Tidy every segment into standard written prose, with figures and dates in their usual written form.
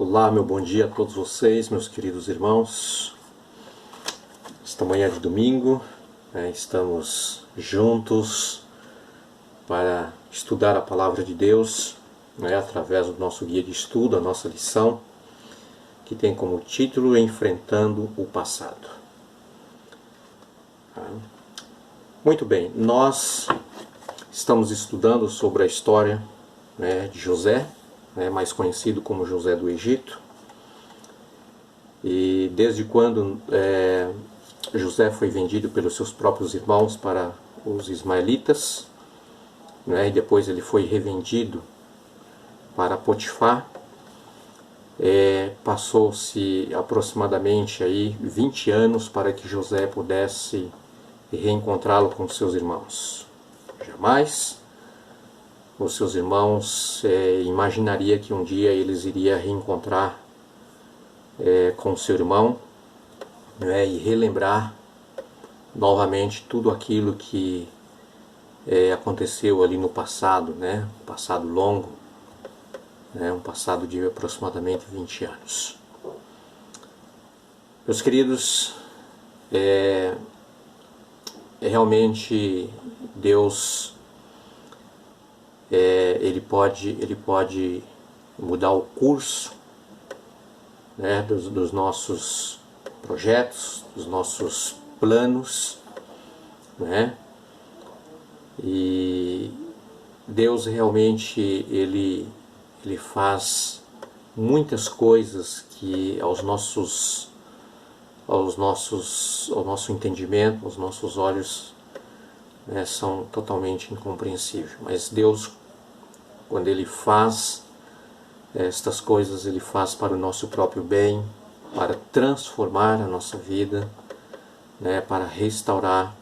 Olá, meu bom dia a todos vocês, meus queridos irmãos. Esta manhã de domingo, estamos juntos para estudar a Palavra de Deus, através do nosso guia de estudo, a nossa lição, que tem como título Enfrentando o Passado. Muito bem, nós estamos estudando sobre a história de José, mais conhecido como José do Egito. E desde quando José foi vendido pelos seus próprios irmãos para os ismaelitas, e depois ele foi revendido para Potifar, passou-se aproximadamente aí 20 anos para que José pudesse reencontrá-lo com seus irmãos. Jamais os seus irmãos imaginaria que um dia eles iriam reencontrar com seu irmão, e relembrar novamente tudo aquilo que aconteceu ali no passado, um passado longo, um passado de aproximadamente 20 anos. Meus queridos, realmente Deus ele pode mudar o curso dos nossos projetos, dos nossos planos, e Deus realmente ele faz muitas coisas que ao nosso entendimento, aos nossos olhos, são totalmente incompreensíveis. Mas Deus, quando Ele faz estas coisas, Ele faz para o nosso próprio bem, para transformar a nossa vida, para restaurar,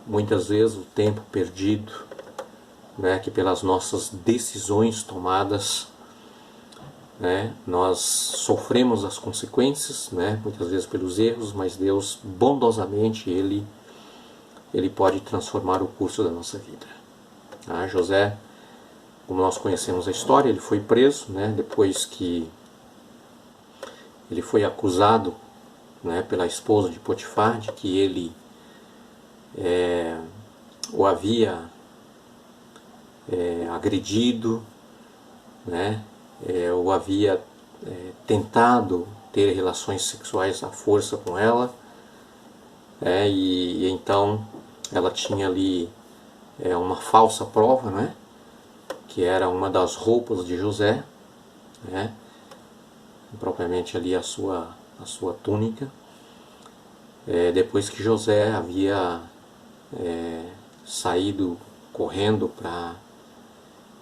muitas vezes o tempo perdido, que pelas nossas decisões tomadas, nós sofremos as consequências, muitas vezes pelos erros, mas Deus bondosamente Ele pode transformar o curso da nossa vida. José, como nós conhecemos a história, ele foi preso, depois que ele foi acusado, pela esposa de Potifar, de que ele o havia agredido, o havia tentado ter relações sexuais à força com ela, e então ela tinha ali uma falsa prova, que era uma das roupas de José, propriamente ali a sua túnica, depois que José havia saído correndo para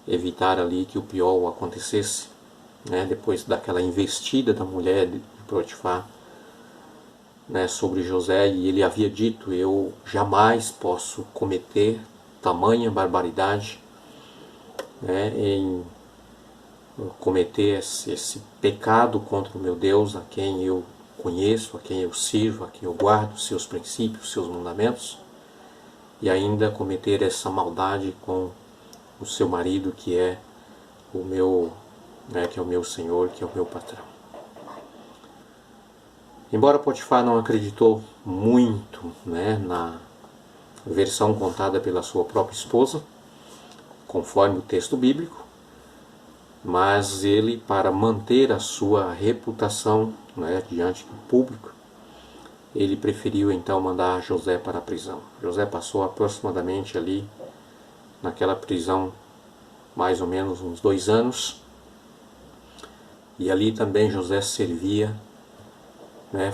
evitar ali que o pior acontecesse, depois daquela investida da mulher de Potifar sobre José, e ele havia dito: eu jamais posso cometer tamanha barbaridade, em cometer esse pecado contra o meu Deus, a quem eu conheço, a quem eu sirvo, a quem eu guardo seus princípios, seus mandamentos, e ainda cometer essa maldade com o seu marido, que é o meu, que é o meu Senhor, que é o meu patrão. Embora Potifar não acreditou muito na versão contada pela sua própria esposa, conforme o texto bíblico, mas ele, para manter a sua reputação diante do público, ele preferiu então mandar José para a prisão. José passou aproximadamente ali naquela prisão mais ou menos uns 2 anos, e ali também José servia,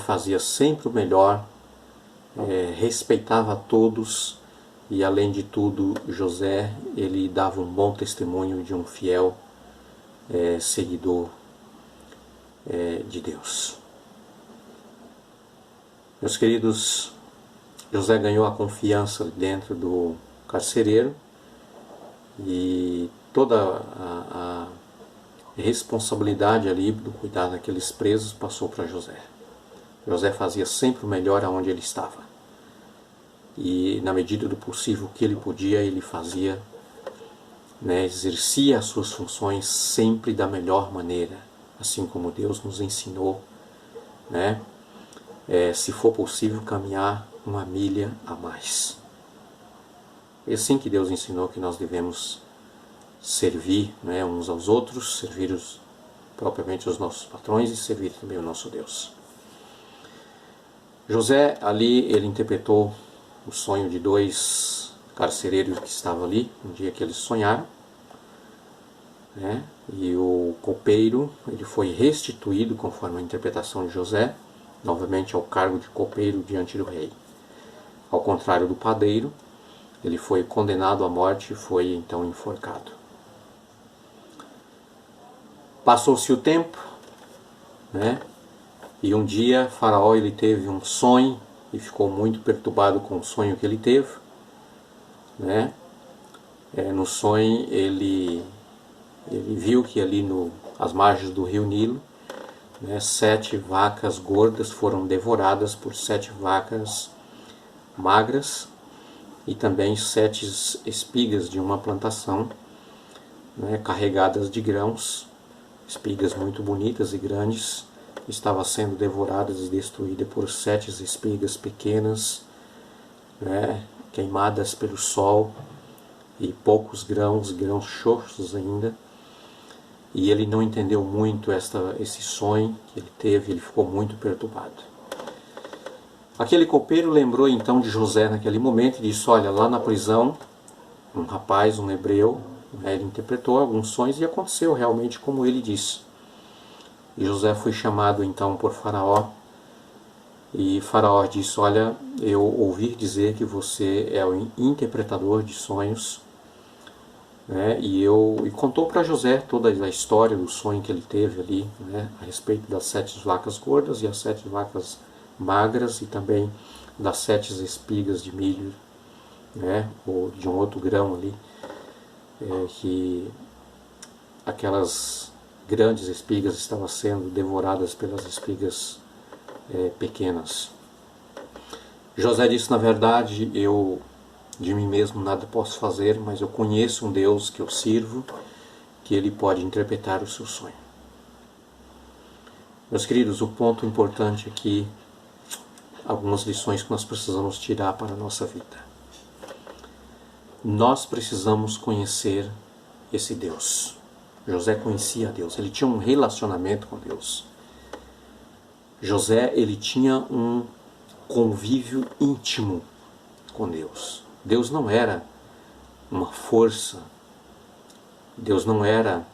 fazia sempre o melhor, respeitava a todos, e além de tudo José ele dava um bom testemunho de um fiel seguidor de Deus. Meus queridos, José ganhou a confiança dentro do carcereiro, e toda a responsabilidade ali do cuidar daqueles presos passou para José. José fazia sempre o melhor aonde ele estava, e na medida do possível que ele podia, ele fazia né, exercia as suas funções sempre da melhor maneira, assim como Deus nos ensinou, né, se for possível, caminhar uma milha a mais. É assim que Deus ensinou que nós devemos servir, né, uns aos outros, servir propriamente os nossos patrões e servir também o nosso Deus. José ali, ele interpretou o sonho de dois carcereiros que estavam ali, no dia que eles sonharam, né? E o copeiro, ele foi restituído conforme a interpretação de José, novamente ao cargo de copeiro diante do rei. Ao contrário do padeiro, ele foi condenado à morte e foi então enforcado. Passou-se o tempo, né? E um dia Faraó ele teve um sonho e ficou muito perturbado com o sonho que ele teve, né? No sonho ele viu que ali às margens do rio Nilo, né, 7 vacas gordas foram devoradas por 7 vacas magras e também 7 espigas de uma plantação, né, carregadas de grãos, espigas muito bonitas e grandes, estavam sendo devoradas e destruídas por 7 espigas pequenas, né, queimadas pelo sol, e poucos grãos xoxos ainda. E ele não entendeu muito esse sonho que ele teve, ele ficou muito perturbado. Aquele copeiro lembrou então de José naquele momento e disse: olha, lá na prisão, um rapaz, um hebreu, ele interpretou alguns sonhos e aconteceu realmente como ele disse. E José foi chamado então por Faraó, e Faraó disse: olha, eu ouvi dizer que você é o interpretador de sonhos, né? E contou para José toda a história do sonho que ele teve ali, né? A respeito das 7 vacas gordas e as 7 vacas magras, e também das 7 espigas de milho, né? Ou de um outro grão ali, que aquelas grandes espigas estavam sendo devoradas pelas espigas pequenas. José disse: na verdade, eu de mim mesmo nada posso fazer, mas eu conheço um Deus que eu sirvo, que ele pode interpretar o seu sonho. Meus queridos, o ponto importante aqui, algumas lições que nós precisamos tirar para a nossa vida. Nós precisamos conhecer esse Deus. José conhecia Deus, ele tinha um relacionamento com Deus. José, ele tinha um convívio íntimo com Deus. Deus não era uma força, Deus não era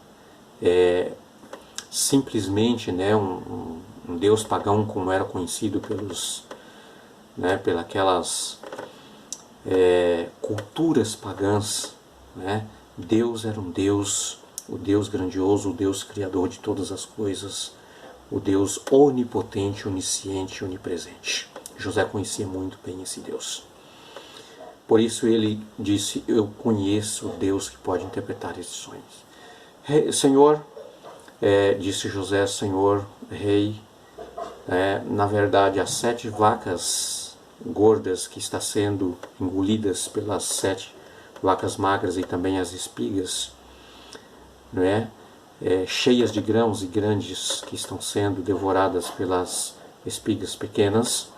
simplesmente, né, um Deus pagão como era conhecido pelas culturas pagãs, né? Deus era um Deus, o Deus grandioso, o Deus criador de todas as coisas, o Deus onipotente, onisciente, onipresente. José conhecia muito bem esse Deus. Por isso ele disse: eu conheço o Deus que pode interpretar esses sonhos. Senhor, disse José, Senhor, rei, na verdade as 7 vacas gordas que estão sendo engolidas pelas 7 vacas magras e também as espigas, não é? Cheias de grãos e grandes que estão sendo devoradas pelas espigas pequenas,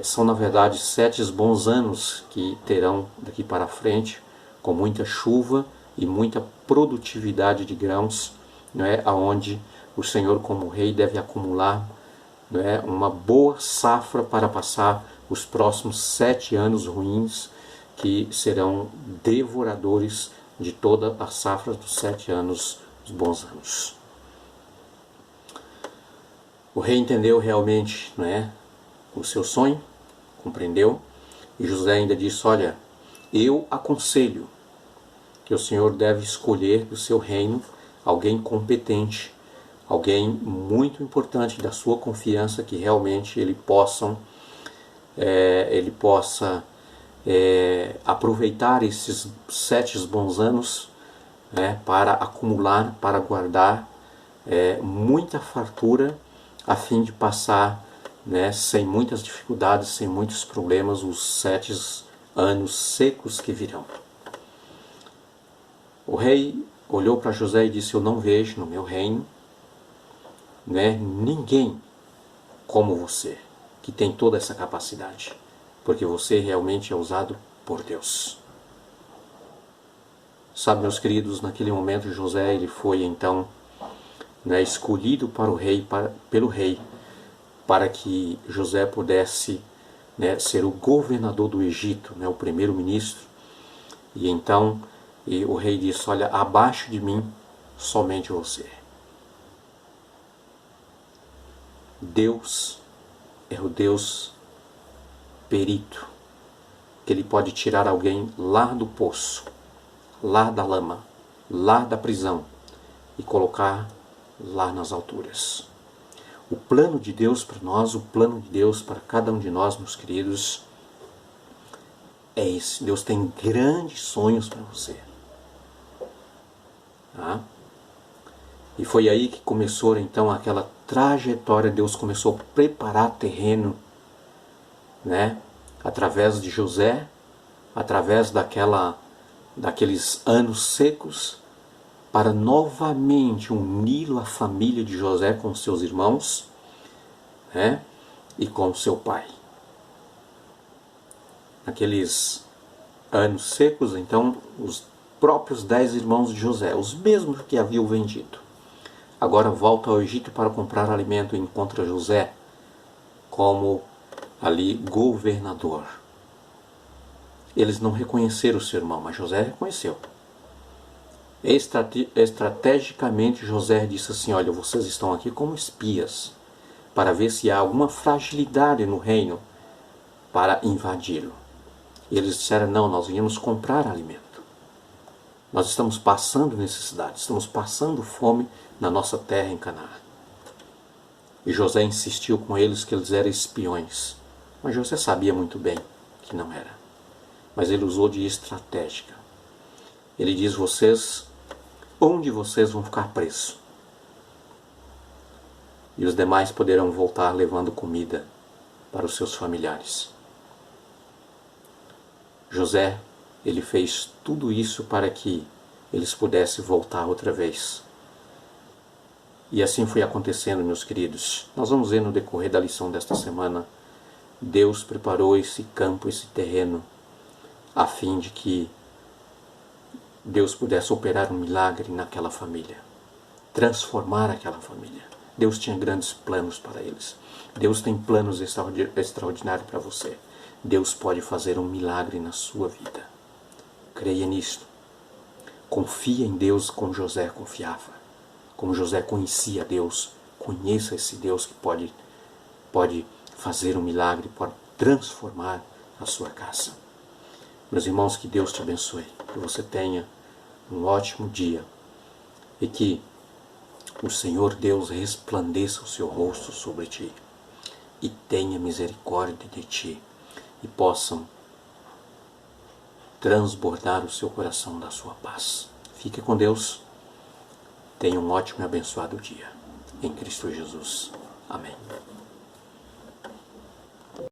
são na verdade 7 bons anos que terão daqui para frente, com muita chuva e muita produtividade de grãos, não é? Aonde o Senhor como rei deve acumular, não é? Uma boa safra para passar os próximos 7 anos ruins, que serão devoradores de toda a safra dos 7 anos, os bons anos. O rei entendeu realmente, não é, o seu sonho, compreendeu, e José ainda disse: olha, eu aconselho que o Senhor deve escolher do seu reino alguém competente, alguém muito importante da sua confiança, que realmente ele possa aproveitar esses 7 bons anos, para acumular, para guardar muita fartura, a fim de passar, sem muitas dificuldades, sem muitos problemas, os 7 anos secos que virão. O rei olhou para José e disse: eu não vejo no meu reino, né, ninguém como você, que tem toda essa capacidade, porque você realmente é usado por Deus. Sabe, meus queridos, naquele momento José ele foi então, né, escolhido para o rei, pelo rei, para que José pudesse, né, ser o governador do Egito, né, o primeiro-ministro. E então o rei disse: olha, abaixo de mim somente você. Deus é o Deus perito, que ele pode tirar alguém lá do poço, lá da lama, lá da prisão e colocar lá nas alturas. O plano de Deus para nós, o plano de Deus para cada um de nós, meus queridos, é esse. Deus tem grandes sonhos para você. Tá? E foi aí que começou então aquela trajetória. Deus começou a preparar terreno, né? Através de José, através daqueles anos secos, para novamente unir a família de José com seus irmãos, né? E com seu pai. Naqueles anos secos, então, os próprios 10 irmãos de José, os mesmos que haviam vendido, agora voltam ao Egito para comprar alimento e encontra José como ali governador. Eles não reconheceram o seu irmão, mas José reconheceu. Estrategicamente José disse assim: olha, vocês estão aqui como espias para ver se há alguma fragilidade no reino para invadi-lo. E eles disseram: não, nós viemos comprar alimento. Nós estamos passando necessidade, estamos passando fome na nossa terra em Canaã. E José insistiu com eles que eles eram espiões. Mas José sabia muito bem que não era. Mas ele usou de estratégia. Ele diz: um de vocês vão ficar preso. E os demais poderão voltar levando comida para os seus familiares. José, ele fez tudo isso para que eles pudessem voltar outra vez. E assim foi acontecendo, meus queridos. Nós vamos ver no decorrer da lição desta semana, Deus preparou esse campo, esse terreno, a fim de que Deus pudesse operar um milagre naquela família, transformar aquela família. Deus tinha grandes planos para eles. Deus tem planos extraordinários para você. Deus pode fazer um milagre na sua vida. Creia nisto. Confia em Deus como José confiava. Como José conhecia Deus, conheça esse Deus que pode fazer um milagre, pode transformar a sua casa. Meus irmãos, que Deus te abençoe, que você tenha um ótimo dia e que o Senhor Deus resplandeça o seu rosto sobre ti e tenha misericórdia de ti e possam transbordar o seu coração da sua paz. Fique com Deus. Tenha um ótimo e abençoado dia. Em Cristo Jesus. Amém.